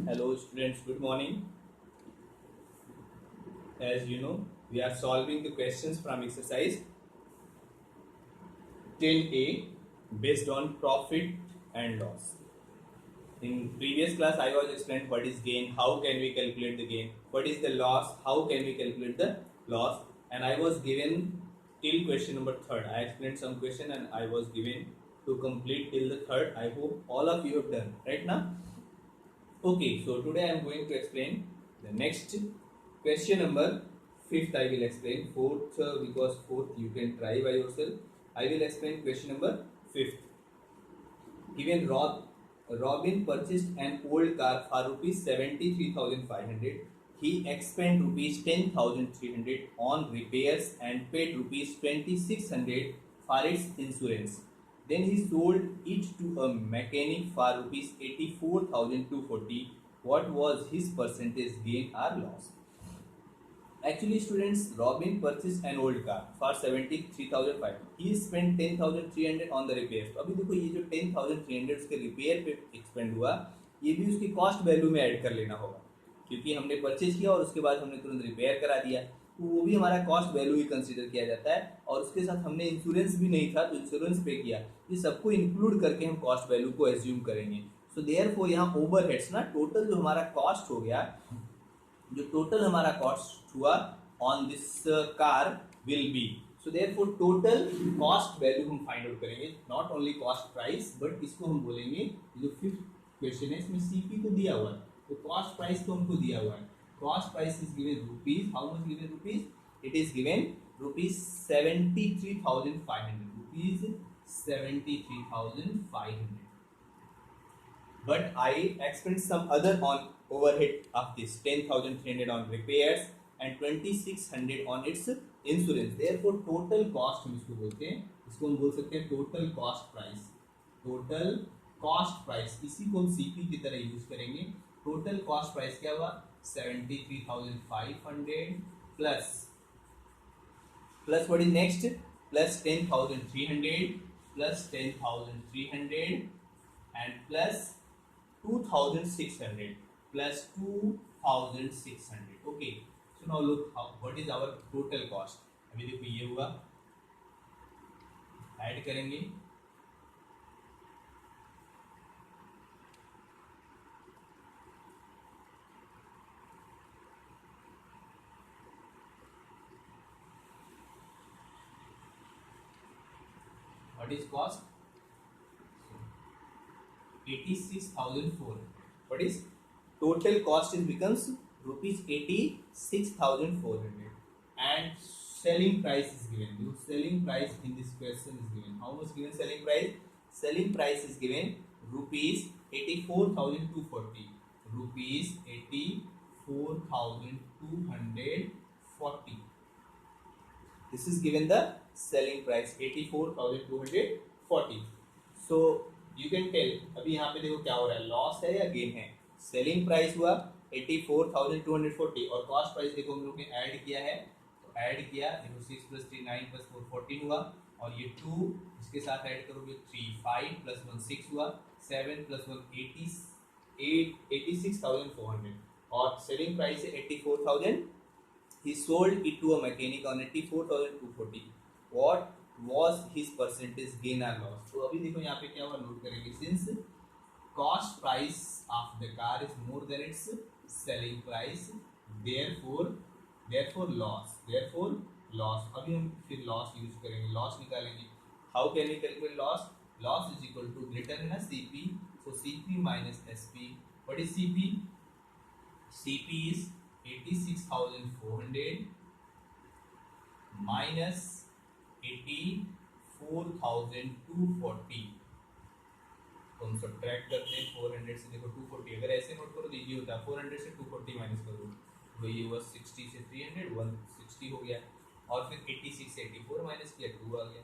Hello students, good morning. As you know, we are solving the questions from exercise 10A based on profit and loss. In previous class, I was explained what is gain, how can we calculate the gain, what is the loss, how can we calculate the loss, and I was given till question number third. I explained some question and I was given to complete till the third. I hope all of you have done right now. Okay, so today I am going to explain the next question number fifth. I will explain fourth because fourth you can try by yourself. I will explain question number fifth. Given Robin purchased an old car for rupees 73,500. He expended rupees 10,300 on repairs and paid rupees 2,600 for its insurance. Then he sold it to a mechanic for rupees 84,240. What was his percentage gain or loss? Actually, students, Robin purchased an old car for 73,500. He spent 10,300 on the repairs. तो अभी देखो ये जो 10,300 उसके repair पे expand हुआ, ये भी उसकी कॉस्ट वैल्यू में ऐड कर लेना होगा, क्योंकि हमने परचेज किया और उसके बाद हमने तुरंत रिपेयर करा दिया, तो वो भी हमारा कॉस्ट वैल्यू ही कंसीडर किया जाता है। और उसके साथ हमने इंश्योरेंस भी नहीं था तो इंश्योरेंस पे किया, ये सबको इंक्लूड करके हम कॉस्ट वैल्यू को एज्यूम करेंगे। सो देयरफॉर यहाँ ओवरहेड्स ना टोटल जो हमारा कॉस्ट हो गया, जो टोटल हमारा कॉस्ट हुआ on this car will be, so therefore total cost value हम फाइंड आउट करेंगे, not only cost price, but इसको हम बोलेंगे जो फिफ्थ क्वेश्चन है इसमें सीपी को दिया हुआ है, तो कॉस्ट प्राइस तो हमको दिया हुआ है। Cost price is given rupees, how much given rupees, it is given rupees 73,500, rupees 73,500, but I expend some other on overhead of this 10,300 on repairs and 2,600 on its insurance. Therefore total cost हम इसको बोलते हैं, इसको हम बोल सकते हैं total cost price. Total cost price इसी को हम सीपी की तरह यूज करेंगे। टोटल कॉस्ट प्राइस क्या हुआ 73,500 plus what is next, plus 10,300 plus 10,300 and plus 2,600 plus 2,600. Okay, so now look how what is our total cost. अभी देखो ये हुआ, ऐड करेंगे, what is cost 86,400. What is total cost is becomes rupees 86,400 and selling price is given. The selling price in this question is given. How much given selling price? Selling price is given rupees 84,240. Rupees 84,240. This is given the selling price 84,240. So you can tell, अभी यहाँ पे देखो क्या हो रहा है, loss है या गेन है। सेलिंग प्राइस हुआ 84,240 और कॉस्ट प्राइस देखो हम लोग ने ऐड किया है, तो ऐड किया देखो 6 + 3 9 + 4 14 हुआ, और ये 2 इसके साथ ऐड करोगे 3 5 + 1 6 हुआ, 7 + 1 86,400 और सेलिंग प्राइस है 84,000। He sold it to a mechanic on 84,240. What was his percentage gain or loss? तो अभी देखो यहाँ पे क्या हुआ, नोट करेंगे, since cost price of the car is more than its selling price, therefore loss, अभी हम फिर loss यूज करेंगे, loss निकालेंगे। How can we calculate loss? Loss is equal to greater than CP, so CP minus SP. What is CP? CP is 86,400 minus 84,240, तो हम subtract करते हैं 400 से, देखो 240, अगर ऐसे नोट करो तो इजी होता है, 400 से 240 माइनस करो तो ये हुआ 60 से 300 160 हो गया, और फिर 86 से 84 माइनस किया 2 आ गया,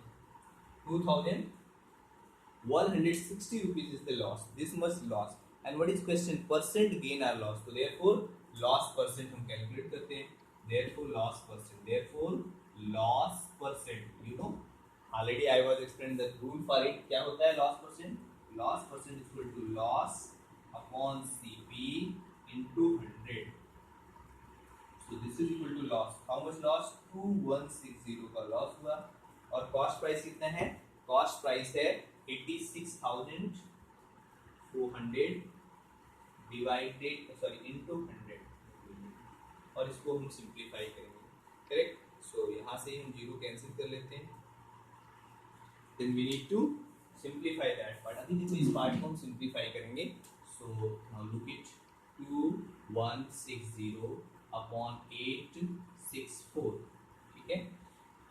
2,160 rupees is the loss, this much loss. And what is question, percent gain or loss, तो देयरफॉर लॉस परसेंट हम कैलकुलेट करते हैं, therefore loss percent, you know already I was explain the rule for it, क्या होता है loss percent is equal to loss upon CP into 100. So this is equal to loss. How much loss? 2160 का loss हुआ. और cost price कितना है? Cost price है 86,400 divided into 100. और इसको हम सिंप्लीफाई करेंगे. करेक्ट. सो यहाँ से हम जीरो कैंसिल कर लेते हैं. Then we need to simplify that part. अभी देखो इस पार्ट को हम सिंप्लीफाई करेंगे. So now look it. 2160 upon 864. ठीक है.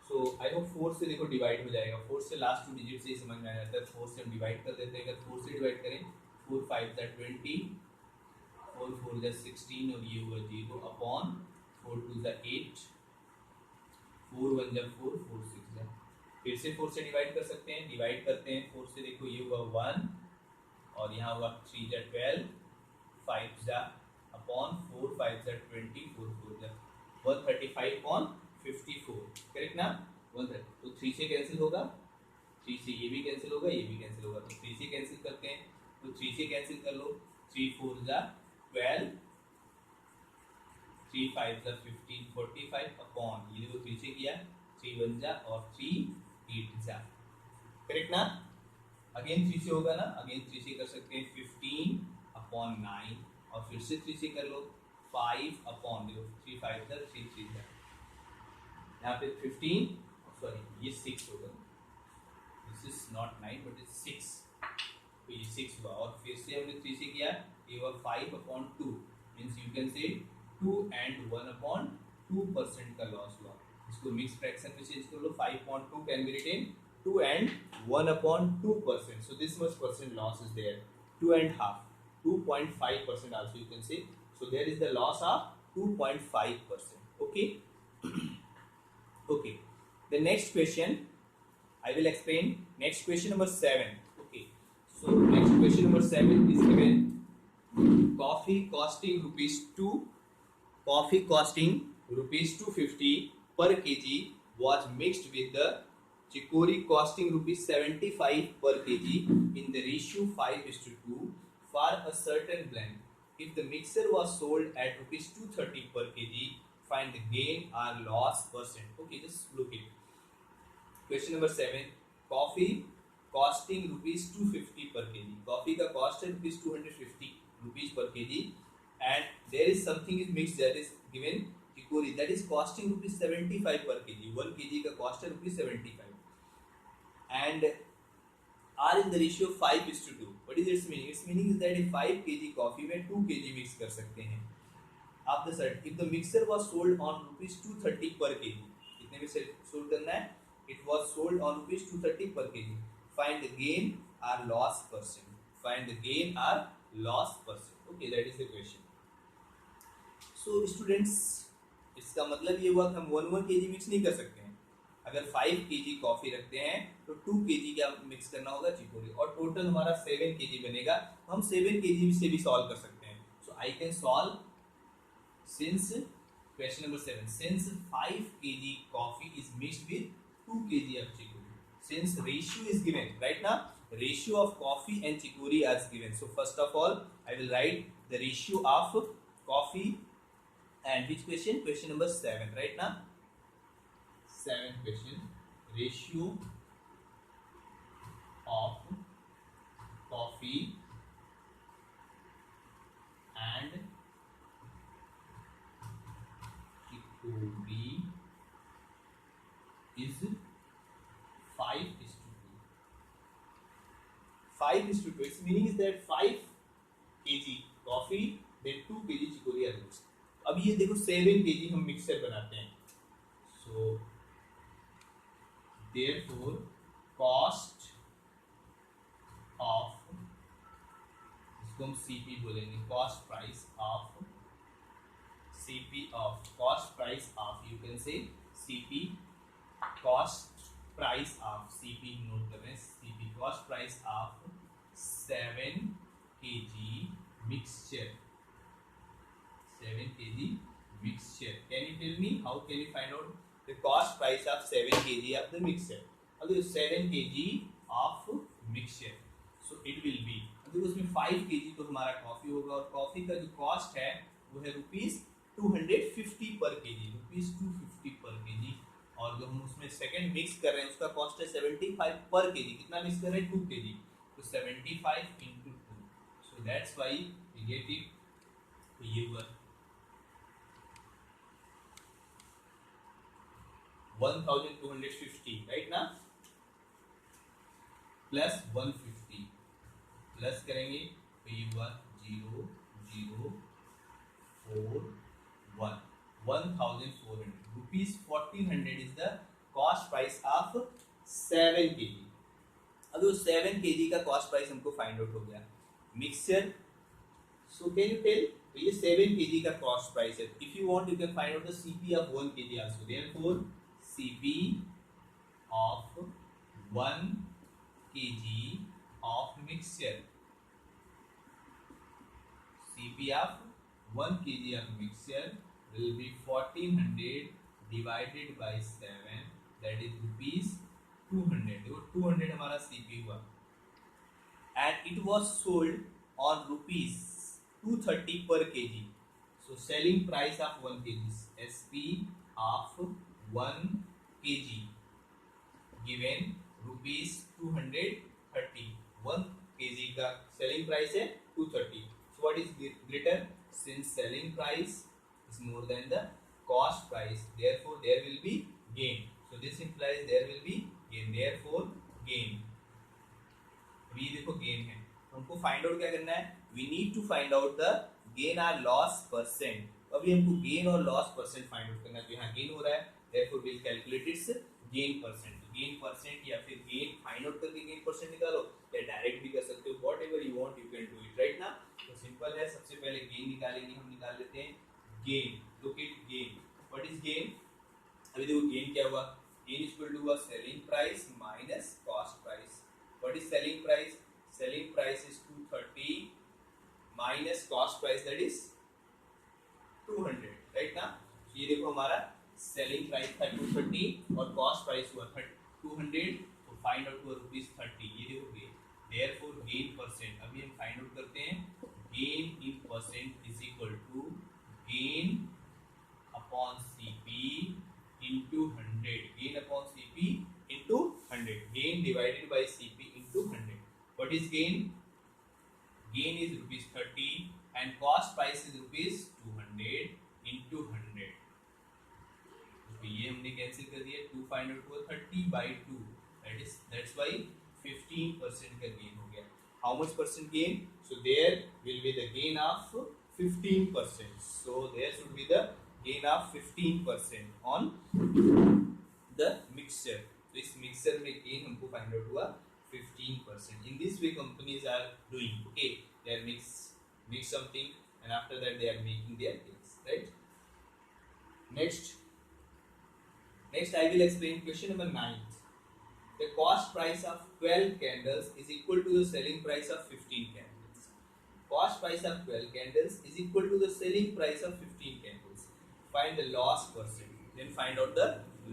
सो आई होप 4 से देखो डिवाइड हो जाएगा. 4 से लास्ट 2 डिजिट से ही समझ में आ जाता है. 4 से हम डिवाइड कर देते हैं. अगर 4 से डिवाइड करें 4 5 20, 4 4 16 और ये हुआ 0 अपॉन 4 2 8, 4 1 4 4 6. फिर से 4 से डिवाइड कर सकते हैं. डिवाइड करते हैं 4 से. देखो ये हुआ 1 और यहाँ हुआ 3 12, 5 अपॉन 4 5 20, 4 4 135/54. करेक्ट ना. 130. तो 3 से कैंसिल होगा. 3 से ये भी कैंसिल होगा, ये भी कैंसिल होगा. तो 3 से कैंसिल करते हैं. तो 3 से कैंसिल कर लो. 3 4 12, 3 5 15 45 अपॉन ये देखो 3 से किया 3 1 और 3 8. करेक्ट ना. अगेन 3 से होगा ना. अगेन 3 से कर सकते हैं 15 अपॉन 9 और फिर से 3 से कर लो 5 अपॉन देखो 3 5 3 3. यहाँ पे 15 ये 6 होगा. This is not 9 but it's 6. तो ये 6 हुआ. और फिर से हमने 3 से किया ये हुआ 5 upon 2. Means you can say 2 and 1 upon 2% का लॉस हुआ. इसको मिक्स फ्रैक्शन में चेंज कर लो. 5.2 can be written 2 and 1 upon 2%. So this much percent loss is there. 2.5, 2.5% also you can say. So there is the loss of 2.5%. Okay. Okay. The next question I will explain. Next question number 7. Okay. So next question number 7 is given. Coffee costing rupees 250 per kg was mixed with the chicory costing rupees 75 per kg in the ratio 5:2 for a certain blend. If the mixture was sold at rupees 230 per kg, find the gain or loss percent. Okay, just look it. Question number 7. Coffee costing rupees 250 per kg. Coffee का cost है rupees 250 rupees per kg and there is something is mixed that is given chicory that is costing rupees 75 per kg. 1 kg का cost है rupees 75 and are in the ratio 5:2. What is its meaning? Its meaning is that if 5 kg coffee में 2 kg mix कर सकते हैं. Of the sort, if the mixture was sold on rupees 230 per kg, कितने में sold करना है? It was sold on rupees 230 per kg. Find the gain or loss percent. Find the gain or loss percent. Okay, that is the question. So students, इसका मतलब ये हुआ कि हम 1 kg मिक्स नहीं कर सकते हैं. अगर 5 kg कॉफी रखते हैं तो 2 kg क्या मिक्स करना होगा? चिकोरी. और टोटल हमारा 7 kg बनेगा. हम 7 kg से भी सॉल्व कर सकते हैं. So I can solve since question number 7. Since 5 kg coffee is mixed with 2 kg of chicory. Since ratio is given right now, ratio of coffee and chicory is given. So first of all, I will write the ratio of coffee and which question? Question number 7 right now. 7 question. Ratio of coffee and chicory is 5:2. 5:2. Its meaning is that 5 kg coffee then 2 kg chicory are mixed. अब ये देखो 7 kg हम mixture बनाते हैं. So therefore cost of इसको हम CP बोलेंगे. Cost price of CP of cost price of you can say CP cost price of CP note करें. CP cost price of 7 kg mixture. 7 kg mixture. Can you tell me how can you find out the cost price of 7 kg of the mixture? अगर 7 kg of mixture, so it will be. अगर उसमें 5 kg तो हमारा coffee होगा, और coffee का जो cost है वो है ₹250 पर केजी, ₹250 पर केजी। और जो हम उसमें सेकंड मिक्स कर रहे हैं उसका कॉस्ट है 75 पर केजी। कितना मिक्स कर रहे हैं? 2 केजी, तो 75 into 2, so that's why we get it. तो ये हुआ 1250, राइट ना, प्लस 150 प्लस करेंगे तो ये हुआ 0041, 1400 rupees 1400 is the cost price of 7 KG. अब वो 7 केजी का कॉस्ट प्राइस हमको फाइंड आउट हो गया। Mixture, so can you tell, तो ये 7 केजी का कॉस्ट प्राइस है। If you want you can find out the CP of 1 KG also, therefore CP of 1 KG of mixture, CP of 1 kg of mixture will be 1400 divided by 7, that is rupees 200। देखो 200 हमारा CP हुआ, and it was sold on rupees 230 per kg, so selling price of 1 kg, SP of 1 kg given rupees 230, 1 kg का selling price है 230। So what is greater? Since selling price is more than the cost price, therefore there will be gain, so this implies there will be gain, therefore gain. अभी देखो gain है, तो हमको find out क्या करना है? We need to find out the gain और loss percent. अभी हमको गेन और लॉस परसेंट फाइंड आउट करना है, तो यहाँ गेन हो रहा है, therefore we will calculate its gain percent. Gain percent या फिर गेन फाइंड आउट करके गेन परसेंट निकालो, या डायरेक्ट भी कर सकते हो, what ever you want you can do it, right ना। तो सिंपल है, सबसे पहले गेन निकालेंगे, हम निकाल लेते हैं gain. Look at gain, what is gain? अभी देखो गेन क्या हुआ, gain is equal to selling price minus cost price. What is selling price? Selling price is 230 minus cost price that is 200, right ना। ये देखो हमारा सेलिंग प्राइस था 230 और कॉस्ट प्राइस हुआ 200, तो फाइंड आउट हुआ ₹30। ये देखो गेन, देयरफॉर गेन परसेंट। अभी हम फाइंड आउट करते हैं, gain in percent is equal to gain upon CP into 100, gain upon CP into 100, gain divided by CP into 100। What is gain? Gain is ₹30 and cost price is ₹200 into 100, तो ये हमने cancel कर दिया, 2 find out हुआ 30/2, that's why 15% का gain हो गया। How much percent gain? So there will be the gain of 15%, so there should be the gain of 15% on the mixture. तो इस मिक्सचर में गेन हमको फाइंड आउट हुआ 15%। In this way companies are doing, okay, they are mix something and after that they are making their things, right? Next I will explain question number 9. The cost price of 12 candles is equal to the selling price of 15 candles. Cost price of 12 candles is equal to the selling price of 15 candles. Find the loss percent. Then find out the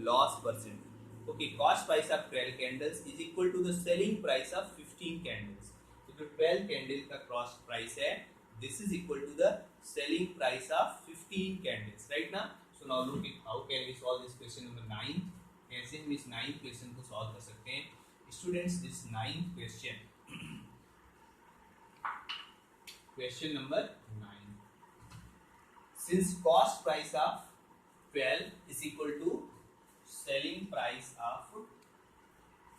loss percent. Okay, cost price of 12 candles is equal to the selling price of 15 candles. So the 12 candle का cost price है, this is equal to the selling price of 15 candles, right now? So now look at how can we solve this question number 9. कैसे हम इस 9th question को solve कर सकते हैं? Students, this 9th question, question number 9, since cost price of 12 is equal to selling price of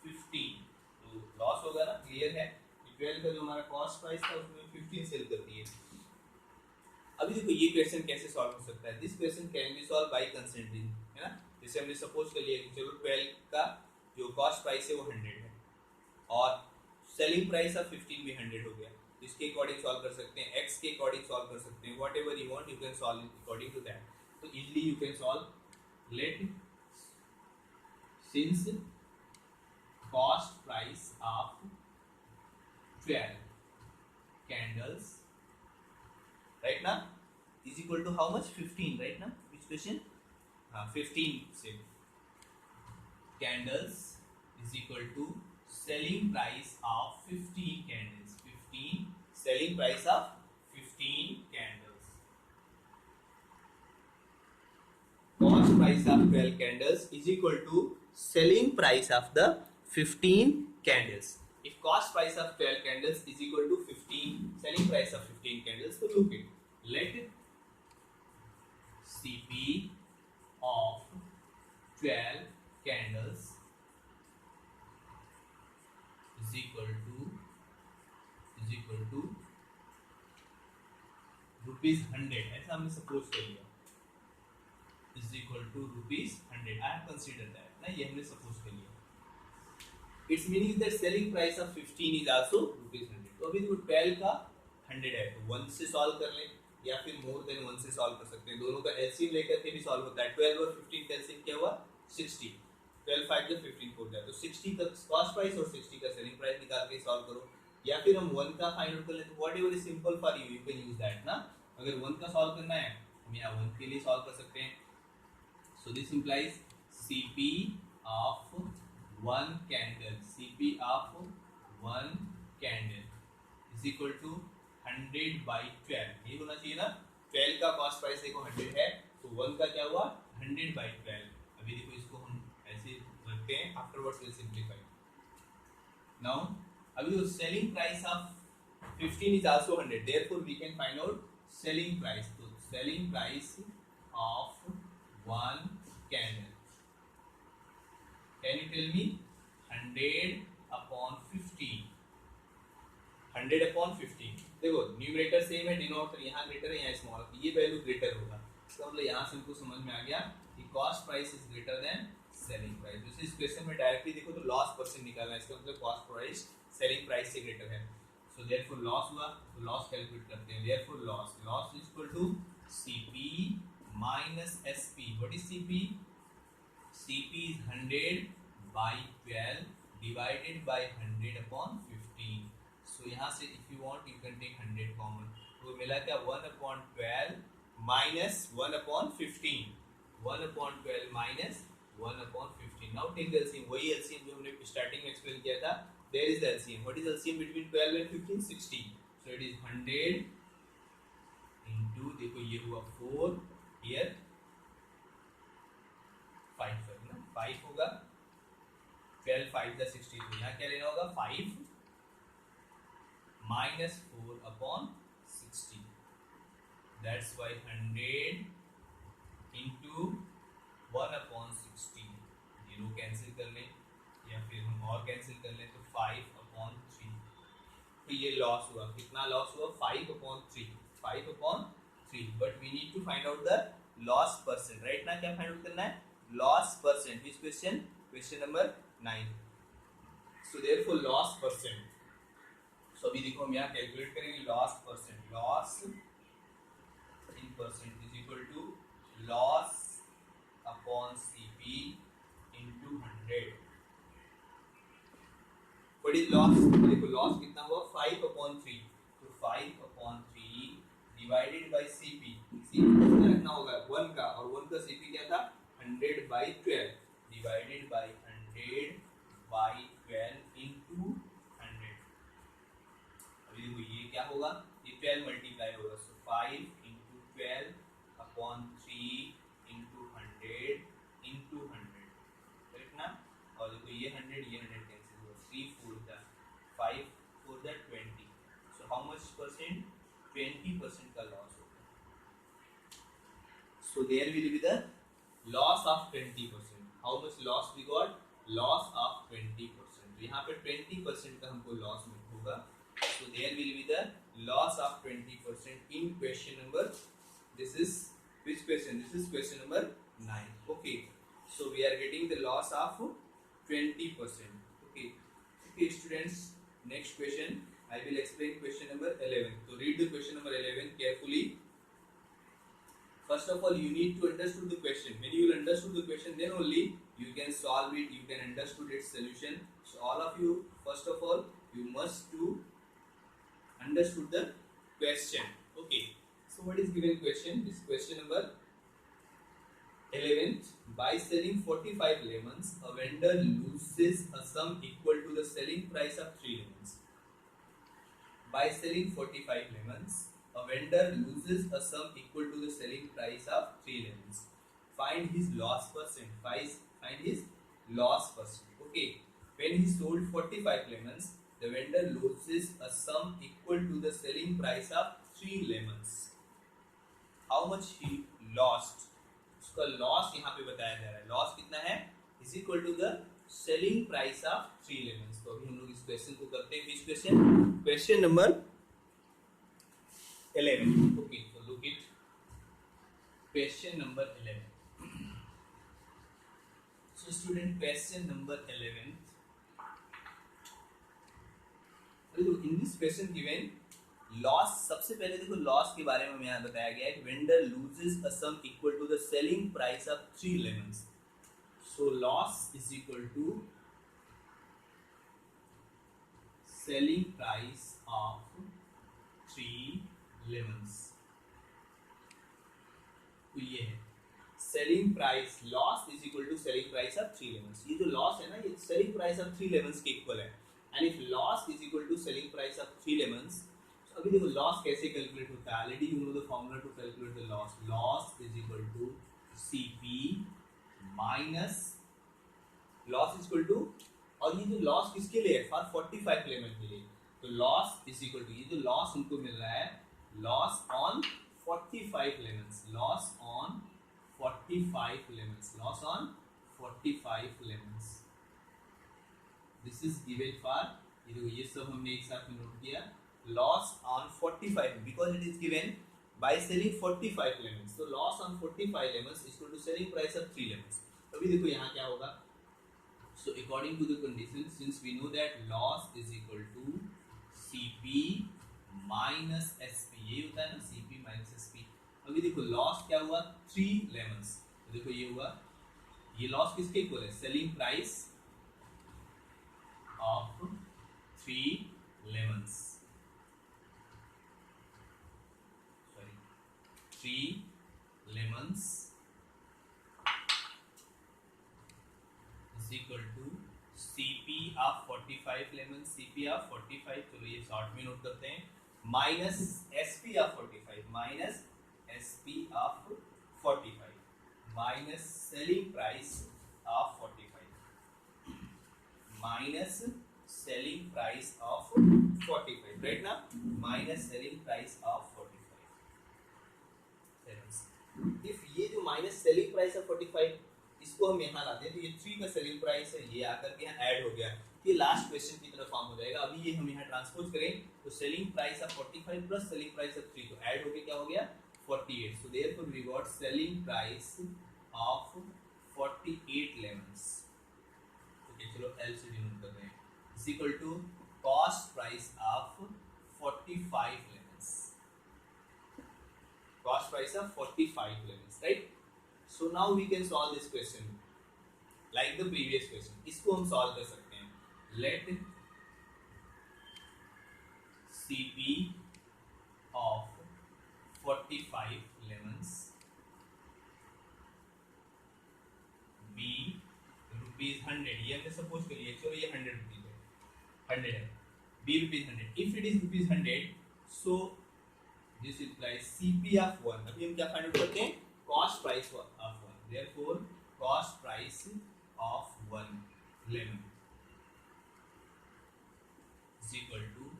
15, तो loss होगा ना, क्लियर है। 12 का जो हमारा कॉस्ट प्राइस था उसमें 15 सेल कर दिए। अभी देखो ये क्वेश्चन कैसे सॉल्व हो सकता है? This question can be solve by considering, है ना। जैसे हमने सपोज कर लिया कि चलो 12 का जो कॉस्ट प्राइस है वो 100 है और सेलिंग प्राइस ऑफ 15 भी 100 हो गया, तो इसके अकॉर्डिंग सॉल्व कर सकते हैं, एक्स के अकॉर्डिंग सॉल्व कर सकते हैं, what ever you want you can solve according to that. तो easily you can solve, let since cost price of 12 candles, right now, is equal to how much? 15, right now. Which question? 15 say candles is equal to selling price of 15 candles. 15 selling price of 15 candles. Cost price of 12 candles is equal to selling price of the 15 candles. If cost price of 12 candles is equal to 15 selling price of 15 candles, so look it. Let CP of 12 candles is equal to rupees 100, ऐसा हमने सपोज कर लिया, is equal to rupees 100. I have consider that ना, ये हमने सपोज कर लिया. Its meaning that selling price of 15 is also rupees 100. तो अभी देखो 12 का 100 है, तो 1 से सॉल्व कर लें या फिर मोर देन 1 से सॉल्व कर सकते हैं. दोनों का एलसीएम लेकर के भी सॉल्व होता है. 12 और 15 का एलसीएम क्या हुआ? 60. 12 5 जो 15 4 जाए, तो 60 का कॉस्ट प्राइस और 60 का सेलिंग प्राइस निकाल के सॉल्व करो. या फिर हम 1 का फाइंड आउट कर लें, तो whatever is simple for you, you can use that ना. अगर 1 का सॉल्व करना है हम यहाँ 1 के लिए सॉल्व कर सकते हैं. So this implies CP of 1 candle, CP of 1 candle is equal to 100 by 12. ये होना चाहिए ना. 12 का कॉस्ट प्राइस देखो 100 है, तो 1 का क्या हुआ? 100 by 12. अभी देखो इसको हम ऐसे रखते हैं, आफ्टरवर्ड्स विल सिंप्लीफाई. नाउ अभी जो selling price of 15 is also 100, therefore we can find out selling price. तो selling price of 1 candle, can you tell me? 100 upon 15. 100 upon 15. देखो न्यूमरेटर सेम है, डिनोमिनेटर यहाँ ग्रेटर है यहाँ स्मॉल, ये value greater होगा. इसका मतलब यहाँ से हमको समझ में आ गया कि cost price is greater than selling price. जैसे इस क्वेश्चन में डायरेक्टली देखो तो लॉस परसेंट निकालना है, इसका मतलब कॉस्ट प्राइस सेलिंग प्राइस से ग्रेटर है. सो देयरफॉर लॉस हुआ, तो लॉस कैलकुलेट करते हैं. Therefore loss is equal to CP minus SP. What is CP? CP is 100 by 12 divided by 100 upon 15. So यहाँ से if you want you can take 100 common. तो मिला क्या? 1 upon 12 minus 1 upon 15. 1 upon 12 minus 1 upon 15. Now take the LCM. वही LCM जो हमने starting में explain किया था. There is the LCM. What is LCM between 12 and 15? 60. So it is 100 into, देखो ये हुआ 4, here 5 है ना, 5 होगा. 12 5 का 60, तो यहाँ क्या लेना होगा? 5 minus 4 upon 60. That's why 100 into 1 upon 60. Zero cancel कर लें या फिर हम और कैंसिल कर लें, तो 5 upon 3. तो ये लॉस हुआ. कितना लॉस हुआ? 5 upon 3. 5 upon 3. But we need to find out the loss percent. Right now क्या फाइंड आउट करना है? Loss percent. Which question? Question number 9. So therefore loss percent. So अभी देखो हम यहाँ कैलकुलेट करेंगे loss percent. Loss in percent is equal to loss upon CP into 100. What is loss? देखो लॉस कितना हुआ? 5 upon 3. तो 5 upon 3 divided by CP. CP कितना रखना होगा? 1 का, और 1 का CP क्या था? 100 by 12 divided by 100 by 12 into 100. अभी देखो ये क्या होगा? ये 12 मल्टीप्लाई होगा. सो 5 into 12 upon 3 into 100 into 100. Correct ना? और देखो ये 100 कैंसिल हुआ. 3 4 था, 5 4 था 20. So how much percent? 20% का लॉस होगा. So there will be the loss of 20%. How much loss we got? Loss of 20%. तो यहाँ पे 20% का हमको लॉस होगा. So there will be the loss of 20% in question number. This is which question? This is question number 9. Okay. So we are getting the loss of 20%. Okay. Okay, students. Next question. I will explain question number 11. So read the question number 11 carefully. First of all, you need to understand the question. When you will understand the question, then only you can solve it. You can understand its solution. So all of you, first of all, you must to understood the question. Okay. So what is given question? This question number 11. By selling 45 lemons, a vendor loses a sum equal to the selling price of 3 lemons. by selling 45 lemons, a vendor loses a sum equal to the selling price of 3 lemons. Find his loss percent. Find his loss percent. Okay. When he sold 45 lemons, the vendor loses a sum equal to the selling price of 3 lemons. How much he lost? उसका loss यहाँ पे बताया जा रहा है. Loss कितना है? Is equal to the selling price of 3 lemons. तो अभी हम लोग इस क्वेश्चन को करते हैं. Which question? Question number 11. Okay, so look it. Question number 11. So student, question number 11. In this question given, loss, सबसे पहले देखो लॉस के बारे में यहाँ बताया गया है. Vendor loses a sum equal to the selling price of 3 lemons. So loss is equal to selling price of 3 lemons. तो ये है selling price. Loss is equal to selling price of 3 lemons. ये जो लॉस है ना, ये selling price of 3 lemons के equal है. And if loss is equal to selling price of 3 lemons, अभी देखो लॉस कैसे कैलकुलेट होता है. Already you know the formula to calculate the loss. Loss is equal to CP minus loss is equal to, और ये जो loss किसके लिए है? फॉर 45 लेमन के लिए. तो लॉस इज इक्वल टू, ये जो लॉस उनको मिल रहा है, loss on 45 lemons. Loss on 45 lemons. Loss on 45 lemons. This is given for, ये सब हमने एक साथ में नोट किया. Loss on 45 because it is given by selling 45 lemons. So loss on 45 lemons is equal to selling price of 3 lemons. अभी देखो यहाँ क्या होगा. So according to the condition, since we know that loss is equal to CP minus SP, ये होता है ना CP minus SP. अभी देखो loss क्या हुआ? 3 lemons. तो देखो ये हुआ, ये loss किसके इक्वल है? selling price of 3 lemons. 3 lemons is equal to CP of 45 lemons. CP of 45, चलो ये शॉर्ट में नोट करते हैं, minus SP of 45, minus SP of 45, minus selling price of 45, minus selling price of 45, right ना? Minus selling price of 45. If ये जो minus selling price है 45, इसको हम यहाँ लाते हैं तो ये 3 का सेलिंग प्राइस है, ये आकर के यहाँ ऐड हो गया. ये लास्ट क्वेश्चन की तरफ फॉर्म हो जाएगा. अभी ये हम यहाँ ट्रांसपोज करें तो selling price of 45 plus selling price of 3, तो ऐड होके क्या हो गया? 48. So therefore we got selling price of 48 lemons. Okay, चलो एल से डिनोट कर रहे हैं. Is equal to cost price of 45 lemons. Cost price of 45 lemons, right? So now we can solve this question like the previous question. इसको हम solve कर सकते हैं. Let CP of 45 lemons be ₹100. ये हमने सपोज कर लिया. चलो ये 100 रुपीज है, 100 है. B ₹100. If it is ₹100, so this implies CP of 1. अभी हम क्या फाइंड आउट करते हैं? Cost price of 1. Therefore cost price of 1 lemon is equal to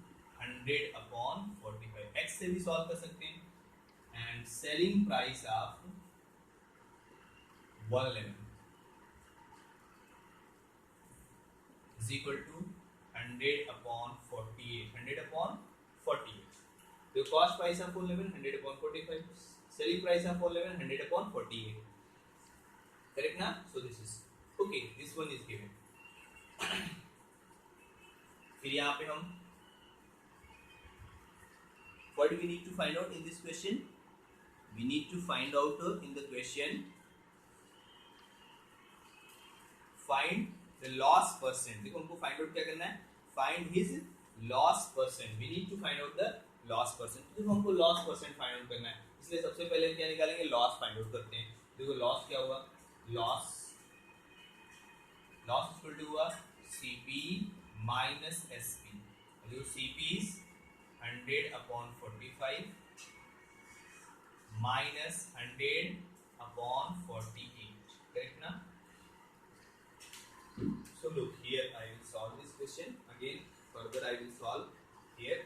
100 upon 45. X से भी सॉल्व कर सकते हैं. And selling price of 1 lemon is equal to 100 upon 48. 100 upon 48. The cost price of 4 lemon 100 upon 45. Selling price of 4 lemon 100 upon 48. Correct ना? So this is okay. This one is given. फिर यहाँ पे हम what do we need to find out in this question? We need to find out in the question, find the loss percent. देखो हमको find out क्या करना है? Find his loss percent. We need to find out the loss percent. तो हमको loss percent find out करना है, इसलिए सबसे पहले हम क्या निकालेंगे? लॉस फाइंड आउट करते हैं. देखो लॉस क्या हुआ? लॉस इक्वल टू हुआ CP माइनस SP. देखो CP is 100 upon 45 minus 100 upon 48. Correct na? So look here, I will solve this question again. Further I will solve here.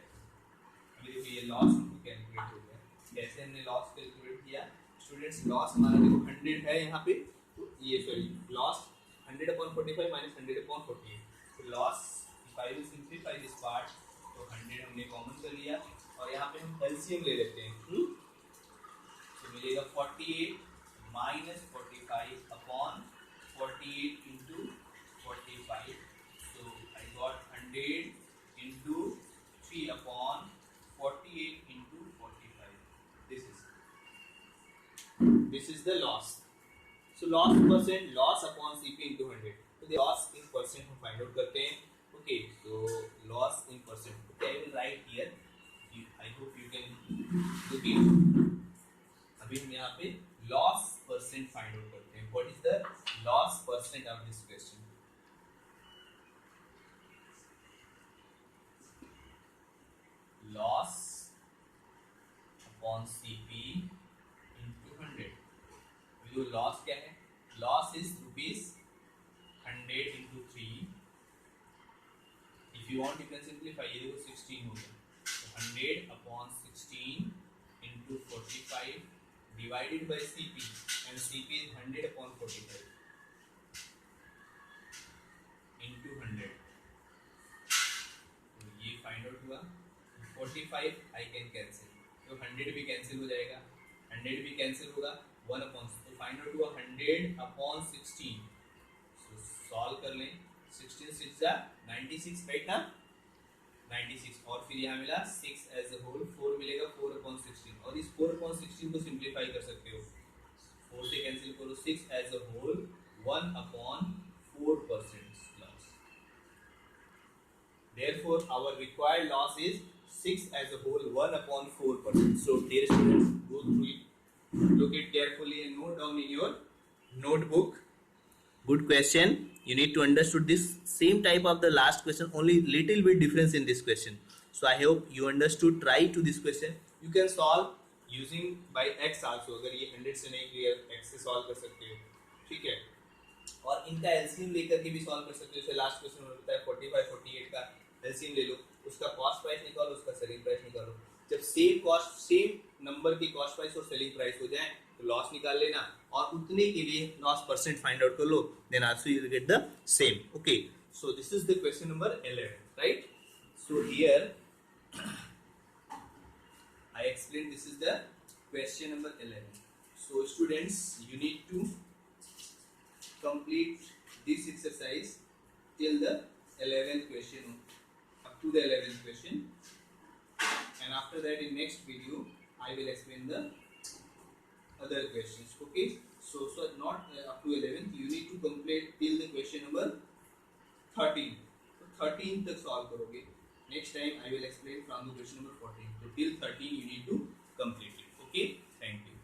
अभी देखो ये लॉस हमको कैलकुलेट हो गया. कैसे हमने लॉस कैलकुलेट किया? स्टूडेंट्स लॉस हमारा देखो 100 है यहाँ पे, तो ये sorry loss 100 upon 45 minus 100 upon 48. तो loss if I will simplify this part, तो 100 हमने कॉमन कर लिया और यहाँ पे हम एलसीएम ले लेते हैं. तो मिलेगा 48 minus 45 upon 48 into 45. So I got 100 into 3 upon 48 into 45. This is the loss. So loss percent, loss upon CP into 100. So the loss in percent हम find out करते हैं. Okay, so loss in percent. Okay, I will write here. I hope you can look it. अभी हम यहाँ पे loss percent find out करते हैं. What is the loss percent of this question? Loss upon CP into 100. तो loss क्या है? Loss is ₹100 into 3. If you want you can simplify. ये देखो 16 हो गया, तो 100 upon 16 into 45 divided by CP, and CP is 100 upon 45 into 100. तो ये फाइंड आउट हुआ. 45 आई कैन कैंसिल, तो 100 भी कैंसिल हो जाएगा, 100 भी कैंसिल होगा, 1 अपॉन. तो फाइंड आउट हुआ 100 अपॉन 16. सो सॉल्व कर लें. 16 6 जा 96, राइट ना? 96. और फिर यहाँ मिला 6 एज अ होल, 4 मिलेगा 4 अपॉन 16. और इस 4 अपॉन 16 को सिंप्लीफाई कर सकते हो. 4 से कैंसिल करो. 6 as a whole 1 upon 4% loss. Therefore, our required loss is 6 as a whole, 1 upon 4%. So, dear students, go through it. Look it carefully and note down in your notebook. Good question. You need to understood this same type of the last question, only little bit difference in this question. So I hope you understood. Try to this question. You can solve using by x also. अगर ये 100 से नहीं clear, x से solve कर सकते हो. ठीक है. और इनका एलसीएम लेकर के भी सॉल्व कर सकते हो. जैसे लास्ट क्वेश्चन में बताया 45 48 का एलसीएम ले लो, उसका कॉस्ट प्राइस निकालो, उसका सेलिंग प्राइस निकालो. जब सेम कॉस्ट, सेम नंबर की कॉस्ट प्राइस और सेलिंग प्राइस हो जाए तो लॉस निकाल लेना, और उतने के लिए लॉस परसेंट फाइंड आउट कर लो. Then also you will get the same. Okay, so this is the question number 11, right? So here I explain this is the question number 11. So students, you need to complete this exercise till the 11th question, up to the 11th question, and after that in next video I will explain the other questions. Okay, so not up to 11th, you need to complete till the question number 13. So 13 तक solve करोगे. Next time I will explain from the question number 14. So till 13 you need to complete it. Okay, thank you.